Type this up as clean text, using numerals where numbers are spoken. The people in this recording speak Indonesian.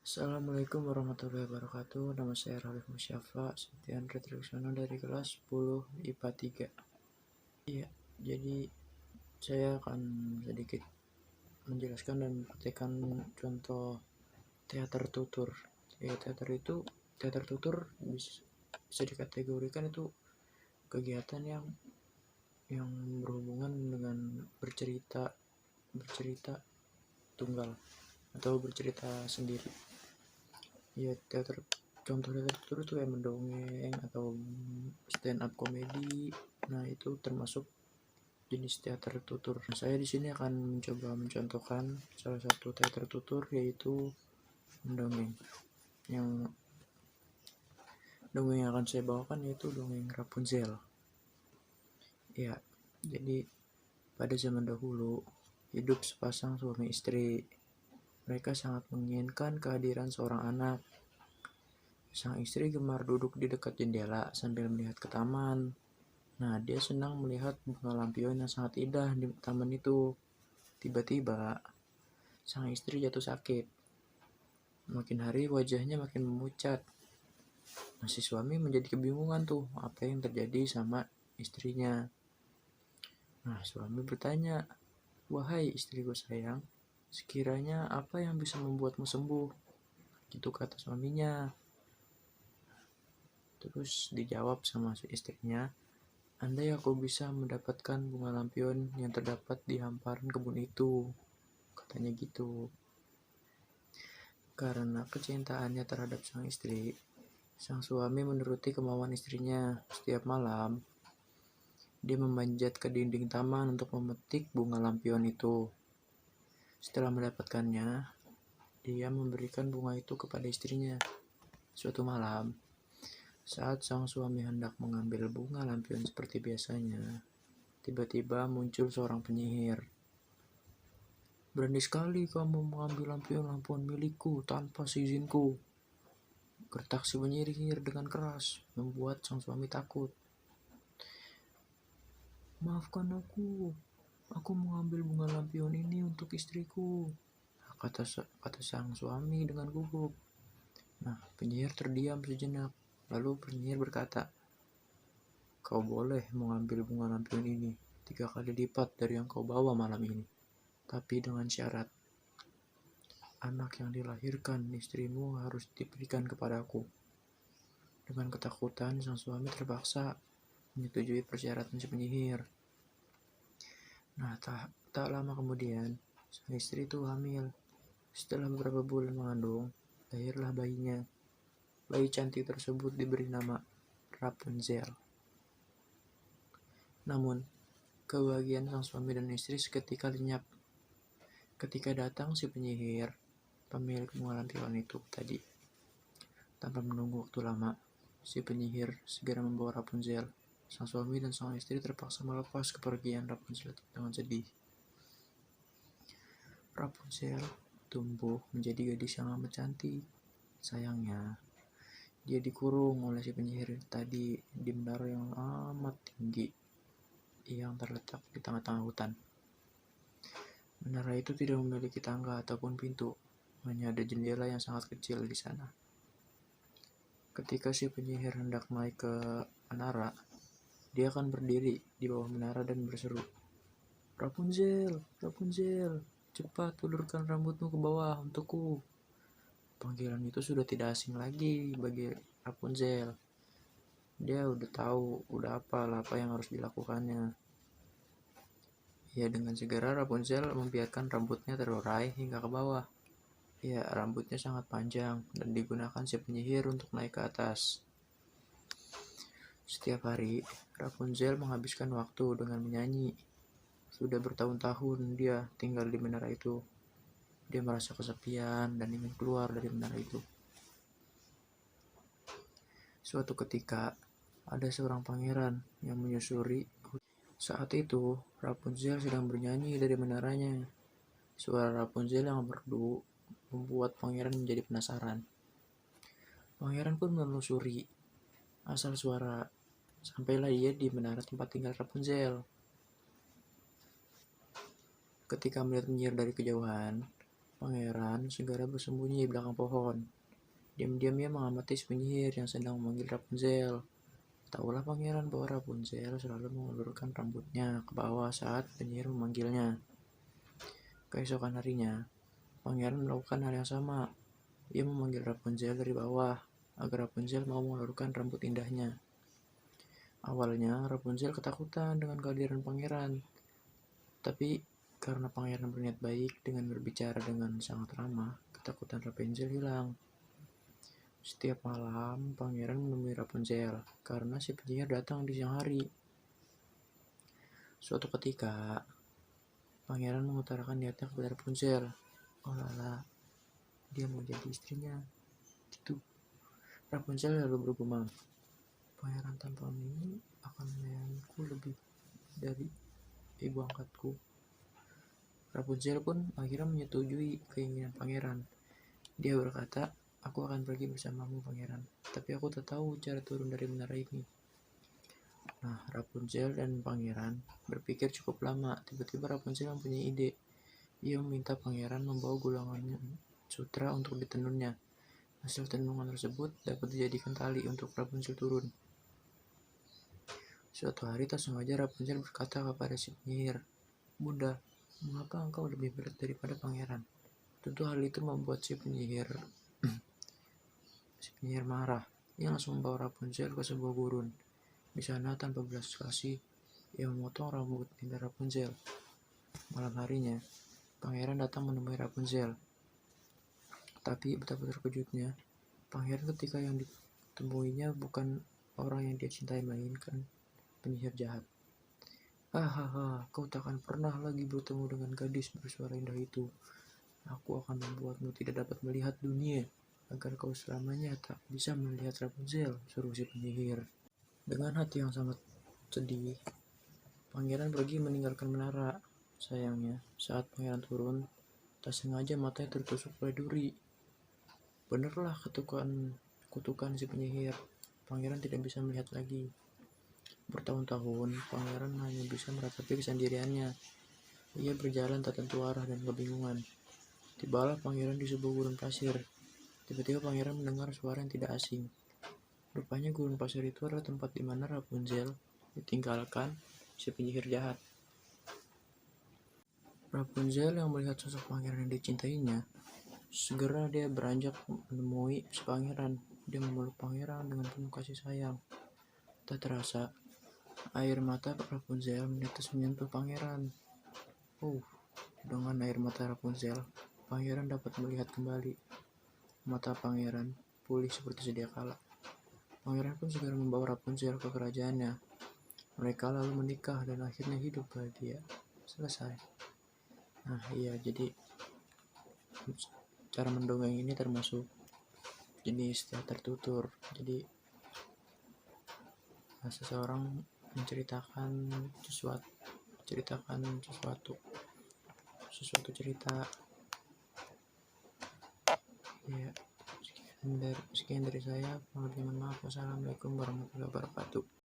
Assalamualaikum warahmatullahi wabarakatuh. Nama saya Ralif Musyafa Setian Retriksono dari kelas 10 IPA 3. Iya, jadi saya akan sedikit menjelaskan dan praktekkan contoh teater tutur. Ya, teater tutur bisa dikategorikan itu kegiatan yang berhubungan dengan bercerita tunggal atau bercerita sendiri. Ya, contoh teater tutur itu kayak mendongeng atau stand up comedy. Nah, itu termasuk jenis teater tutur. Saya di sini akan mencoba mencontohkan salah satu teater tutur, yaitu mendongeng. Yang dongeng yang akan saya bawakan yaitu dongeng Rapunzel. Ya, jadi pada zaman dahulu hidup sepasang suami istri. Mereka sangat menginginkan kehadiran seorang anak. Sang istri gemar duduk di dekat jendela sambil melihat ke taman. Nah, dia senang melihat bunga lampion yang sangat indah di taman itu. Tiba-tiba, sang istri jatuh sakit. Makin hari wajahnya makin memucat. Nah, si suami menjadi kebingungan tuh, apa yang terjadi sama istrinya. Nah, suami bertanya, "Wahai istriku sayang, sekiranya apa yang bisa membuatmu sembuh?" Gitu kata suaminya. Terus dijawab sama si istrinya, "Andai aku bisa mendapatkan bunga lampion yang terdapat di hamparan kebun itu," katanya gitu. Karena kecintaannya terhadap sang istri, sang suami menuruti kemauan istrinya. Setiap malam, dia memanjat ke dinding taman untuk memetik bunga lampion itu. Setelah mendapatkannya, dia memberikan bunga itu kepada istrinya. Suatu malam, saat sang suami hendak mengambil bunga lampion seperti biasanya, tiba-tiba muncul seorang penyihir. "Berani sekali kamu mengambil lampion milikku tanpa seizinku," gertak si penyihir dengan keras, membuat sang suami takut. "Maafkan aku mengambil bunga lampion ini untuk istriku," kata sang suami dengan gugup. Nah, penyihir terdiam sejenak, lalu penyihir berkata, "Kau boleh mengambil bunga lampion ini 3 kali lipat dari yang kau bawa malam ini. Tapi dengan syarat, anak yang dilahirkan istrimu harus diberikan kepadaku." Dengan ketakutan, sang suami terpaksa menyetujui persyaratan si penyihir. Nah, tak lama kemudian, sang istri itu hamil. Setelah beberapa bulan mengandung, lahirlah bayinya. Bayi cantik tersebut diberi nama Rapunzel. Namun, kebahagiaan sang suami dan istri seketika lenyap ketika datang si penyihir, pemilik bunga lampion itu tadi. Tanpa menunggu waktu lama, si penyihir segera membawa Rapunzel. Sang suami dan sang istri terpaksa melepas kepergian Rapunzel dengan sedih. Rapunzel tumbuh menjadi gadis yang amat cantik. Sayangnya, dia dikurung oleh si penyihir tadi di menara yang amat tinggi yang terletak di tengah-tengah hutan. Menara itu tidak memiliki tangga ataupun pintu, hanya ada jendela yang sangat kecil di sana. Ketika si penyihir hendak naik ke menara, dia akan berdiri di bawah menara dan berseru, "Rapunzel, Rapunzel, cepat ulurkan rambutmu ke bawah untukku." Panggilan itu sudah tidak asing lagi bagi Rapunzel. Dia udah tahu, udah apa yang harus dilakukannya. Ya, dengan segera Rapunzel membiarkan rambutnya terurai hingga ke bawah. Ya, rambutnya sangat panjang dan digunakan si penyihir untuk naik ke atas. Setiap hari, Rapunzel menghabiskan waktu dengan menyanyi. Sudah bertahun-tahun dia tinggal di menara itu. Dia merasa kesepian dan ingin keluar dari menara itu. Suatu ketika, ada seorang pangeran yang menyusuri. Saat itu, Rapunzel sedang bernyanyi dari menaranya. Suara Rapunzel yang merdu membuat pangeran menjadi penasaran. Pangeran pun menelusuri asal suara. Sampailah ia di menara tempat tinggal Rapunzel. Ketika melihat penyihir dari kejauhan, Pangeran segera bersembunyi di belakang pohon. Diam-diam ia mengamati si penyihir yang sedang memanggil Rapunzel. Tahulah pangeran bahwa Rapunzel selalu mengulurkan rambutnya ke bawah saat penyihir memanggilnya. Keesokan harinya, pangeran melakukan hal yang sama. Ia memanggil Rapunzel dari bawah agar Rapunzel mau mengulurkan rambut indahnya. Awalnya Rapunzel ketakutan dengan kehadiran pangeran, tapi karena pangeran berniat baik dengan berbicara dengan sangat ramah, ketakutan Rapunzel hilang. Setiap malam, pangeran menemui Rapunzel karena si penyihir datang di siang hari. Suatu ketika, pangeran mengutarakan niatnya kepada Rapunzel. Oh lala, dia mau jadi istrinya. Gitu. Rapunzel lalu bergumam, pangeran tampan ini akan menyayangiku lebih dari ibu angkatku. Rapunzel pun akhirnya menyetujui keinginan pangeran. Dia berkata, aku akan pergi bersamamu pangeran, tapi aku tak tahu cara turun dari menara ini. Nah, Rapunzel dan pangeran berpikir cukup lama. Tiba-tiba Rapunzel mempunyai ide. Ia meminta pangeran membawa gulungan sutra untuk ditenunnya. Hasil tenungan tersebut dapat dijadikan tali untuk Rapunzel turun. Suatu hari tak sengaja Rapunzel berkata kepada si penyihir, Bunda, mengapa engkau lebih berat daripada pangeran? Tentu hal itu membuat si penyihir marah. Ia langsung membawa Rapunzel ke sebuah gurun. Di sana tanpa belas kasih, ia memotong rambut indah Rapunzel. Malam harinya, pangeran datang menemui Rapunzel. Tapi betapa terkejutnya, pangeran ketika yang ditemuinya bukan orang yang dia cintai, melainkan penyihir jahat. Hahaha, kau takkan pernah lagi bertemu dengan gadis bersuara indah itu. Aku akan membuatmu tidak dapat melihat dunia, agar kau selamanya tak bisa melihat Rapunzel, suruh si penyihir. Dengan hati yang sangat sedih, pangeran pergi meninggalkan menara. Sayangnya, saat pangeran turun, tak sengaja matanya tertusuk oleh duri. Benarlah kutukan si penyihir. Pangeran tidak bisa melihat lagi. Bertahun-tahun, pangeran hanya bisa meratapi kesendiriannya. Ia berjalan tak tentu arah dan kebingungan. Tibalah pangeran di sebuah gurun pasir. Tiba-tiba pangeran mendengar suara yang tidak asing. Rupanya gurun pasir itu adalah tempat di mana Rapunzel ditinggalkan si penyihir jahat. Rapunzel yang melihat sosok pangeran yang dicintainya, segera dia beranjak menemui si pangeran. Dia memeluk pangeran dengan penuh kasih sayang. Tak terasa, air mata Rapunzel menetes menyentuh pangeran. Dengan air mata Rapunzel, pangeran dapat melihat kembali. Mata pangeran pulih seperti sedia kala. Pangeran pun segera membawa Rapunzel ke kerajaannya. Mereka lalu menikah dan akhirnya hidup bahagia. Selesai. Nah iya, jadi cara mendongeng ini termasuk jenis teater tutur. Jadi seseorang menceritakan sesuatu cerita. Ya, sekian dari saya. Mohon maaf. Wassalamualaikum warahmatullahi wabarakatuh.